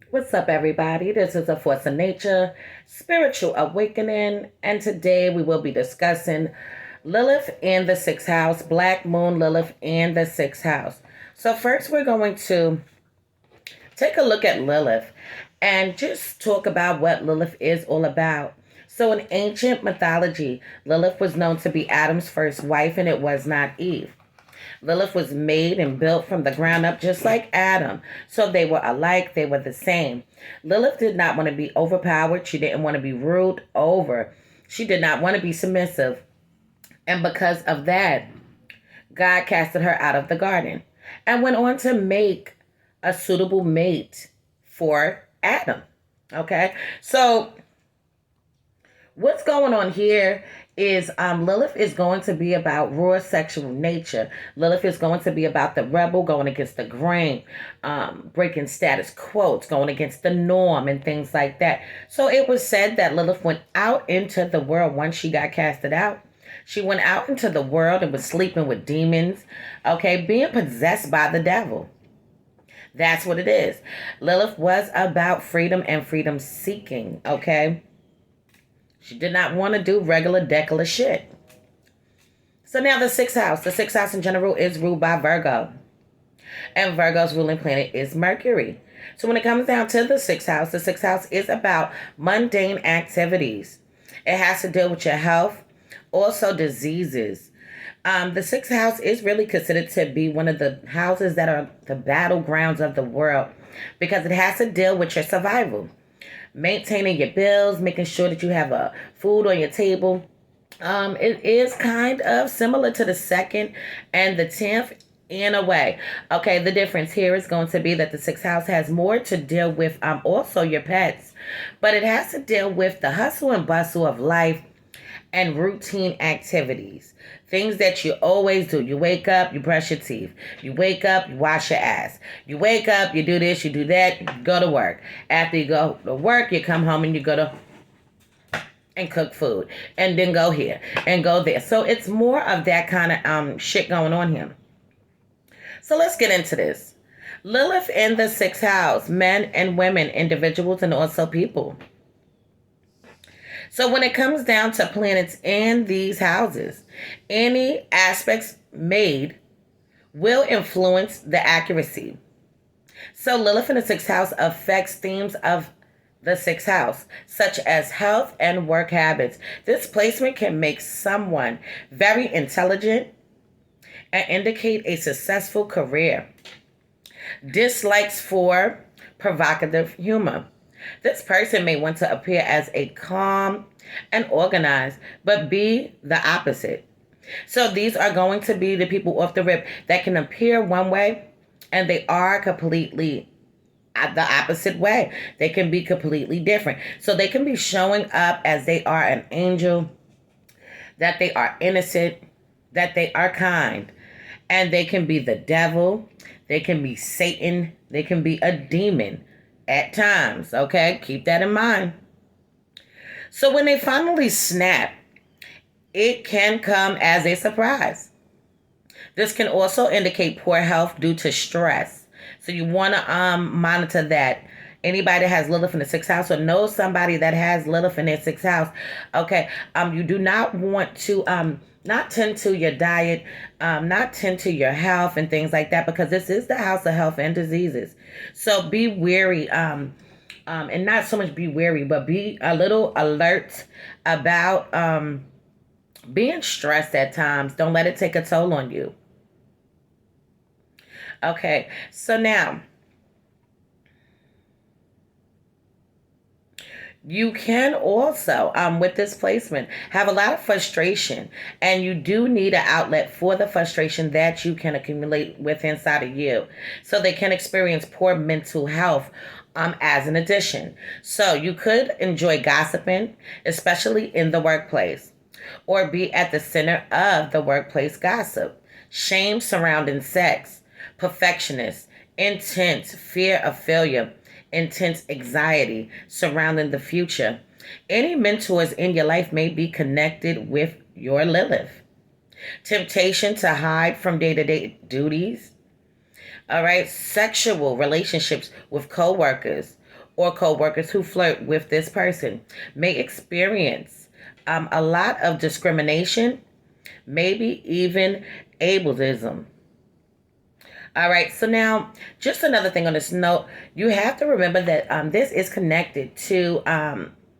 What's up, everybody? This is A Force of Nature, Spiritual Awakening, and today we will be discussing Lilith in the sixth house, Black Moon Lilith in the sixth house. So, first, we're going to take a look at Lilith and just talk about what Lilith is all about. So, in ancient mythology, Lilith was known to be Adam's first wife, and it was not Eve. Lilith was made and built from the ground up just like Adam. So they were alike, they were the same. Lilith did not want to be overpowered. She didn't want to be ruled over. She did not want to be submissive. And because of that, God casted her out of the garden and went on to make a suitable mate for Adam. Okay? So what's going on here is Lilith is going to be about raw sexual nature. Lilith is going to be about the rebel going against the grain, breaking status quo, going against the norm and things like that. So it was said that Lilith went out into the world once she got casted out. She went out into the world and was sleeping with demons, okay, being possessed by the devil. That's what it is. Lilith was about freedom and freedom seeking, okay? She did not want to do regular degular shit. So now the sixth house. The sixth house in general is ruled by Virgo. And Virgo's ruling planet is Mercury. So when it comes down to the sixth house is about mundane activities. It has to deal with your health, also diseases. The sixth house is really considered to be one of the houses that are the battlegrounds of the world because it has to deal with your survival. Maintaining your bills, making sure that you have food on your table. It is kind of similar to the second and the 10th in a way. Okay, the difference here is going to be that the sixth house has more to deal with also your pets, but it has to deal with the hustle and bustle of life and routine activities. Things that you always do. You wake up, you brush your teeth. You wake up, you wash your ass. You wake up, you do this, you do that, you go to work. After you go to work, you come home and you go to and cook food. And then go here and go there. So it's more of that kind of shit going on here. So let's get into this. Lilith in the sixth house, men and women, individuals and also people. So when it comes down to planets in these houses, any aspects made will influence the accuracy. So Lilith in the sixth house affects themes of the sixth house, such as health and work habits. This placement can make someone very intelligent and indicate a successful career. Dislikes for provocative humor. This person may want to appear as a calm and organized, but be the opposite. So these are going to be the people off the rip that can appear one way and they are completely the opposite way. They can be completely different. So they can be showing up as they are an angel, that they are innocent, that they are kind, and they can be the devil, they can be Satan, they can be a demon at times, okay? Keep that in mind. So when they finally snap, it can come as a surprise. This can also indicate poor health due to stress. So you want to monitor that. Anybody that has Lilith in the sixth house or knows somebody that has Lilith in their sixth house, okay, you do not want to not tend to your diet, not tend to your health and things like that, because this is the house of health and diseases. So be wary, and not so much be wary, but be a little alert about being stressed at times. Don't let it take a toll on you. Okay, so now you can also, with this placement, have a lot of frustration, and you do need an outlet for the frustration that you can accumulate with inside of you. So they can experience poor mental health as an addition. So you could enjoy gossiping, especially in the workplace, or be at the center of the workplace gossip. Shame surrounding sex, perfectionist, intense fear of failure, intense anxiety surrounding the future. Any mentors in your life may be connected with your Lilith. Temptation to hide from day-to-day duties. All right, sexual relationships with coworkers or co-workers who flirt with this person may experience a lot of discrimination, maybe even ableism. All right, so now just another thing on this note, you have to remember that this is connected to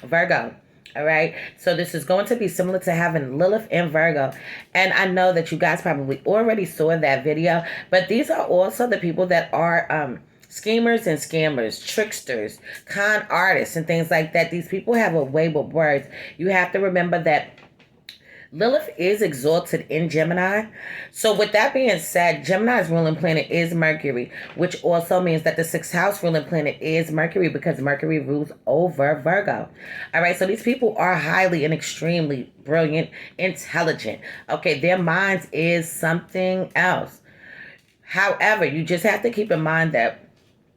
Virgo. All right, so this is going to be similar to having Lilith and Virgo. And I know that you guys probably already saw that video, but these are also the people that are schemers and scammers, tricksters, con artists, and things like that. These people have a way with words. You have to remember that Lilith is exalted in Gemini. So with that being said, Gemini's ruling planet is Mercury, which also means that the sixth house ruling planet is Mercury because Mercury rules over Virgo. All right, so these people are highly and extremely brilliant, intelligent. Okay, their minds is something else. However, you just have to keep in mind that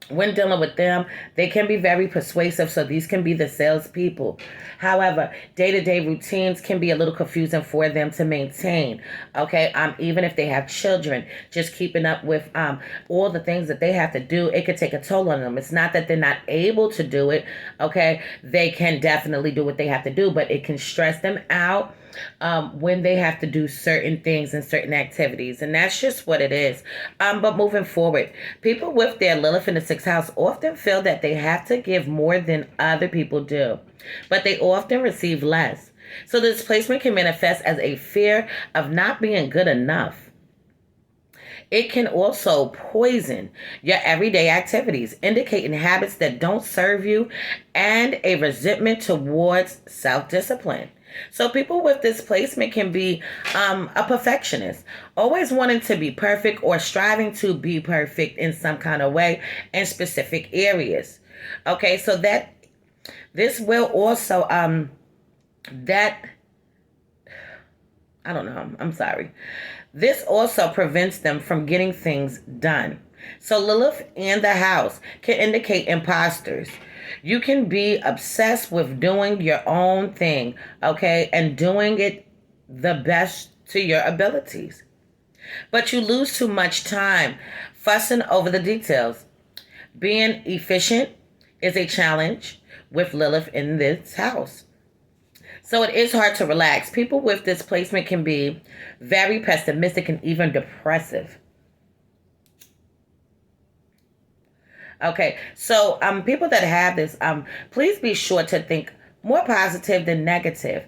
when dealing with them, they can be very persuasive, so these can be the salespeople. However, day-to-day routines can be a little confusing for them to maintain. Okay, even if they have children, just keeping up with all the things that they have to do, it could take a toll on them. It's not that they're not able to do it. Okay, they can definitely do what they have to do, but it can stress them out when they have to do certain things and certain activities, and that's just what it is. But moving forward, people with their Lilith in the sixth house often feel that they have to give more than other people do, but they often receive less. So this placement can manifest as a fear of not being good enough. It can also poison your everyday activities, indicating habits that don't serve you and a resentment towards self-discipline. So people with this placement can be a perfectionist, always wanting to be perfect or striving to be perfect in some kind of way in specific areas. Okay, so that this will also that I don't know, I'm sorry. This also prevents them from getting things done. So Lilith and the house can indicate imposters. You can be obsessed with doing your own thing, okay, and doing it the best to your abilities. But you lose too much time fussing over the details. Being efficient is a challenge with Lilith in this house. So it is hard to relax. People with this placement can be very pessimistic and even depressive. Okay, so people that have this, please be sure to think more positive than negative.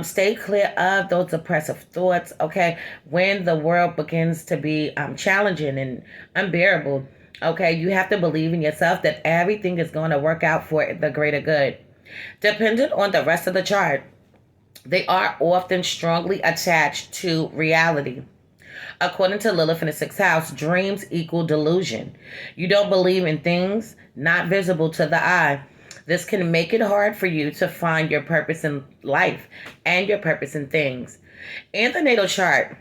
Stay clear of those depressive thoughts, okay? When the world begins to be challenging and unbearable, okay, you have to believe in yourself that everything is going to work out for the greater good. Dependent on the rest of the chart, they are often strongly attached to reality. According to Lilith in the sixth house, dreams equal delusion. You don't believe in things not visible to the eye. This can make it hard for you to find your purpose in life and your purpose in things. In the natal chart,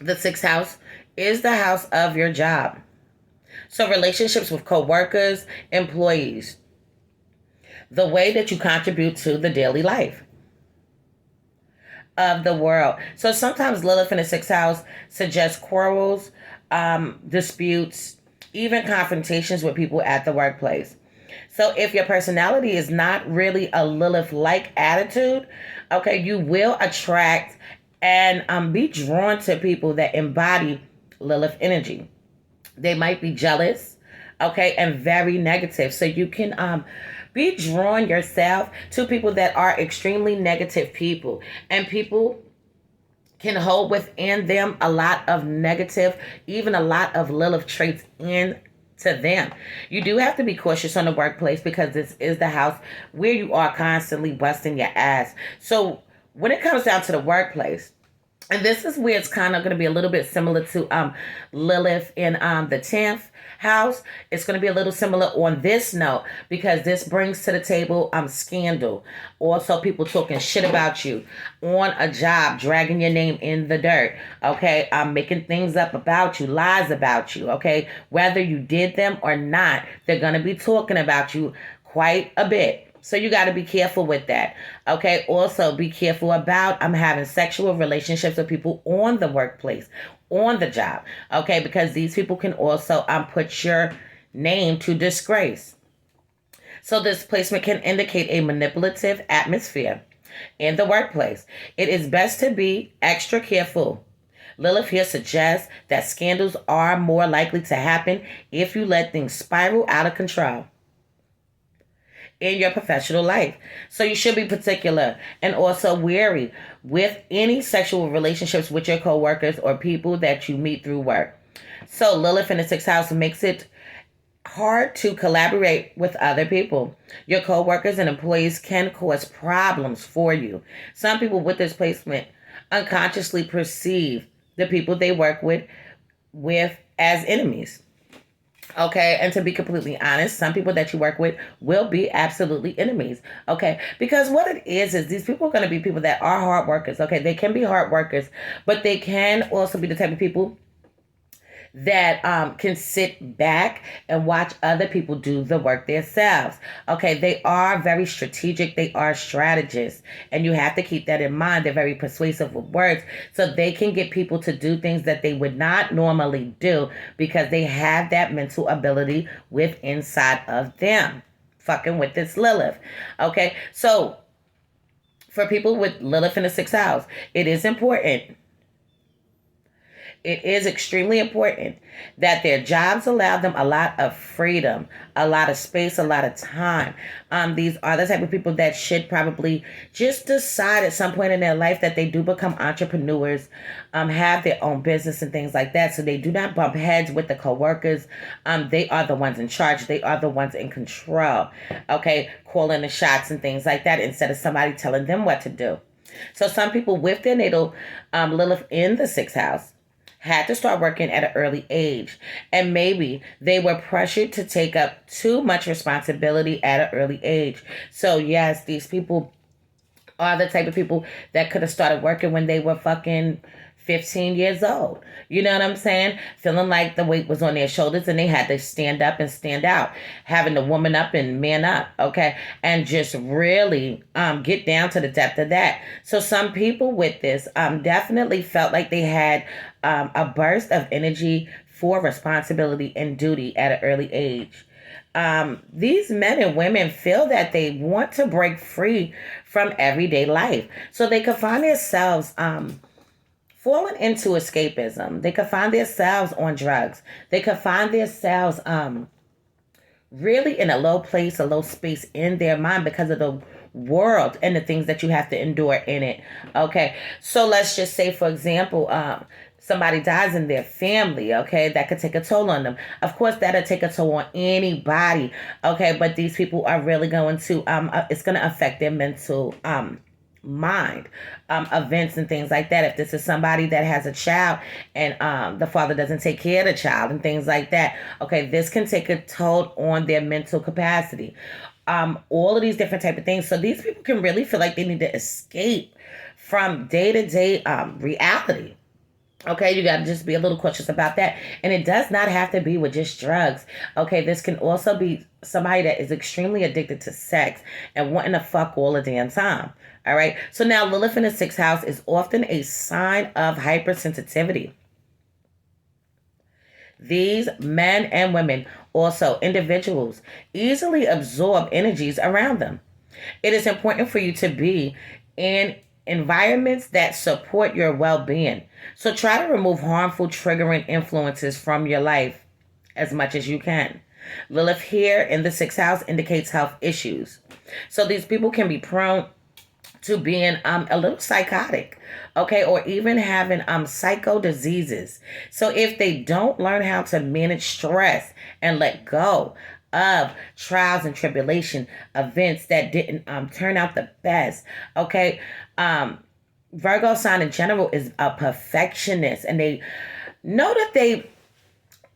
the sixth house is the house of your job. So relationships with co-workers, employees, the way that you contribute to the daily life of the world. So sometimes Lilith in the sixth house suggests quarrels, disputes, even confrontations with people at the workplace. So if your personality is not really a Lilith-like attitude, okay, you will attract and be drawn to people that embody Lilith energy. They might be jealous, okay, and very negative. So you can be drawn yourself to people that are extremely negative people. And people can hold within them a lot of negative, even a lot of Lilith traits into them. You do have to be cautious on the workplace because this is the house where you are constantly busting your ass. So when it comes down to the workplace, and this is where it's kind of going to be a little bit similar to Lilith in the 10th house. It's going to be a little similar on this note because this brings to the table scandal. Also, people talking shit about you on a job, dragging your name in the dirt. Okay, making things up about you, lies about you. Okay, whether you did them or not, they're going to be talking about you quite a bit. So you got to be careful with that. Okay. Also be careful about having sexual relationships with people on the workplace, on the job. Okay. Because these people can also put your name to disgrace. So this placement can indicate a manipulative atmosphere in the workplace. It is best to be extra careful. Lilith here suggests that scandals are more likely to happen if you let things spiral out of control in your professional life. So you should be particular and also wary with any sexual relationships with your coworkers or people that you meet through work. So Lilith in the sixth house makes it hard to collaborate with other people. Your coworkers and employees can cause problems for you. Some people with this placement unconsciously perceive the people they work with as enemies. Okay, and to be completely honest, some people that you work with will be absolutely enemies. Okay, because what it is these people are going to be people that are hard workers. Okay, they can be hard workers, but they can also be the type of people that can sit back and watch other people do the work themselves. Okay, they are very strategic. They are strategists. And you have to keep that in mind. They're very persuasive with words. So they can get people to do things that they would not normally do because they have that mental ability with inside of them. Fucking with this Lilith. Okay, so for people with Lilith in the sixth house, it is important. It is extremely important that their jobs allow them a lot of freedom, a lot of space, a lot of time. These are the type of people that should probably just decide at some point in their life that they do become entrepreneurs, have their own business and things like that. So they do not bump heads with the coworkers. They are the ones in charge. They are the ones in control. Okay, calling the shots and things like that instead of somebody telling them what to do. So some people with their natal Lilith in the sixth house had to start working at an early age. And maybe they were pressured to take up too much responsibility at an early age. So yes, these people are the type of people that could have started working when they were fucking 15 years old. You know what I'm saying? Feeling like the weight was on their shoulders and they had to stand up and stand out. Having to woman up and man up, okay? And just really get down to the depth of that. So some people with this definitely felt like they had a burst of energy for responsibility and duty at an early age. These men and women feel that they want to break free from everyday life. So they could find themselves falling into escapism. They could find themselves on drugs. They could find themselves really in a low place, a low space in their mind because of the world and the things that you have to endure in it. Okay, so let's just say, for example, somebody dies in their family, okay, that could take a toll on them. Of course, that'll take a toll on anybody, okay, but these people are really going to, it's going to affect their mental mind, events and things like that. If this is somebody that has a child and the father doesn't take care of the child and things like that, okay, this can take a toll on their mental capacity. All of these different type of things. So these people can really feel like they need to escape from day-to-day reality. Okay, you got to just be a little cautious about that. And it does not have to be with just drugs. Okay, this can also be somebody that is extremely addicted to sex and wanting to fuck all the damn time. All right, so now Lilith in the sixth house is often a sign of hypersensitivity. These men and women, also individuals, easily absorb energies around them. It is important for you to be in environments that support your well-being. So try to remove harmful, triggering influences from your life as much as you can. Lilith here in the sixth house indicates health issues. So these people can be prone to being a little psychotic, okay, or even having psycho diseases. So if they don't learn how to manage stress and let go of trials and tribulation, events that didn't turn out the best, okay, Virgo sign in general is a perfectionist, and they know that they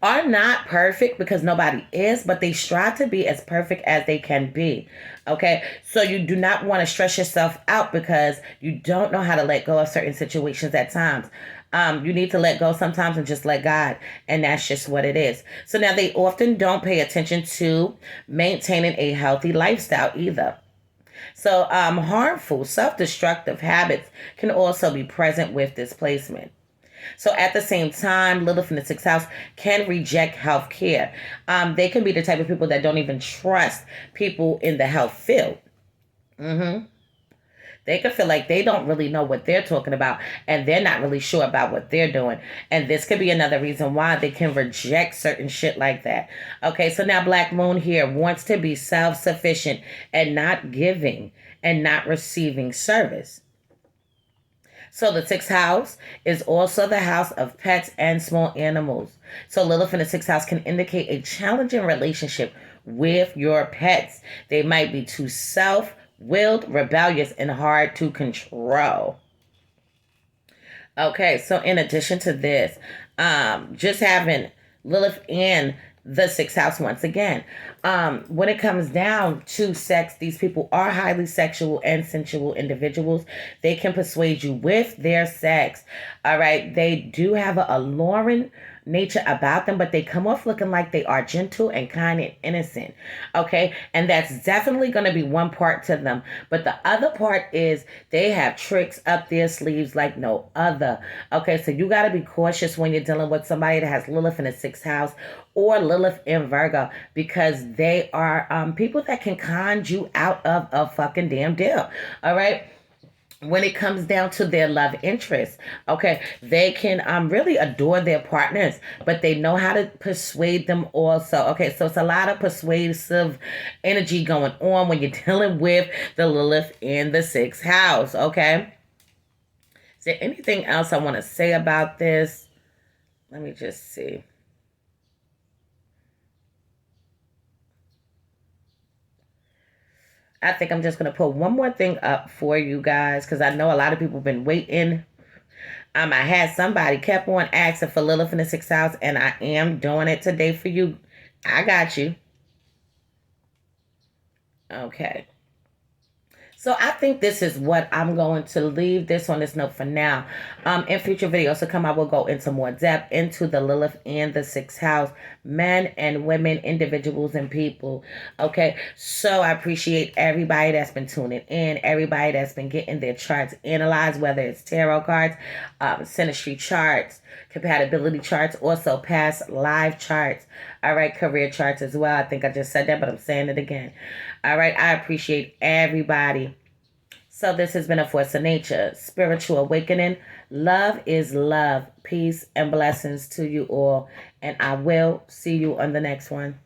are not perfect because nobody is, but they strive to be as perfect as they can be. Okay, so you do not want to stress yourself out because you don't know how to let go of certain situations at times. You need to let go sometimes and just let God, and that's just what it is. So now they often don't pay attention to maintaining a healthy lifestyle either. So harmful, self-destructive habits can also be present with this placement. So at the same time, Lilith in the sixth house can reject health care. They can be the type of people that don't even trust people in the health field. They could feel like they don't really know what they're talking about and they're not really sure about what they're doing. And this could be another reason why they can reject certain shit like that. Okay, so now Black Moon here wants to be self-sufficient and not giving and not receiving service. So the sixth house is also the house of pets and small animals. So Lilith in the sixth house can indicate a challenging relationship with your pets. They might be too self-willed, rebellious, and hard to control. Okay, so in addition to this, just having Lilith in the sixth house once again. When it comes down to sex, these people are highly sexual and sensual individuals. They can persuade you with their sex. All right, they do have a alluring nature about them, but they come off looking like they are gentle and kind and innocent. Okay, and that's definitely going to be one part to them, but the other part is they have tricks up their sleeves like no other. Okay, so you got to be cautious when you're dealing with somebody that has Lilith in the sixth house or Lilith in Virgo, because they are people that can con you out of a fucking damn deal. All right, when it comes down to their love interest, okay, they can really adore their partners, but they know how to persuade them also. Okay, so it's a lot of persuasive energy going on when you're dealing with the Lilith in the sixth house. Okay, is there anything else I want to say about this? Let me just see. I think I'm just going to put one more thing up for you guys, because I know a lot of people have been waiting. I had somebody kept on asking for Lilith in the sixth house, and I am doing it today for you. I got you. Okay. So I think this is what I'm going to leave this on this note for now. In future videos to come, I will go into more depth into the Lilith and the sixth house, men and women, individuals and people. Okay, so I appreciate everybody that's been tuning in, everybody that's been getting their charts analyzed, whether it's tarot cards, synastry charts, compatibility charts, also past live charts. All right, career charts as well. I think I just said that, but I'm saying it again. All right, I appreciate everybody. So this has been a Force of Nature Spiritual Awakening. Love is love. Peace and blessings to you all. And I will see you on the next one.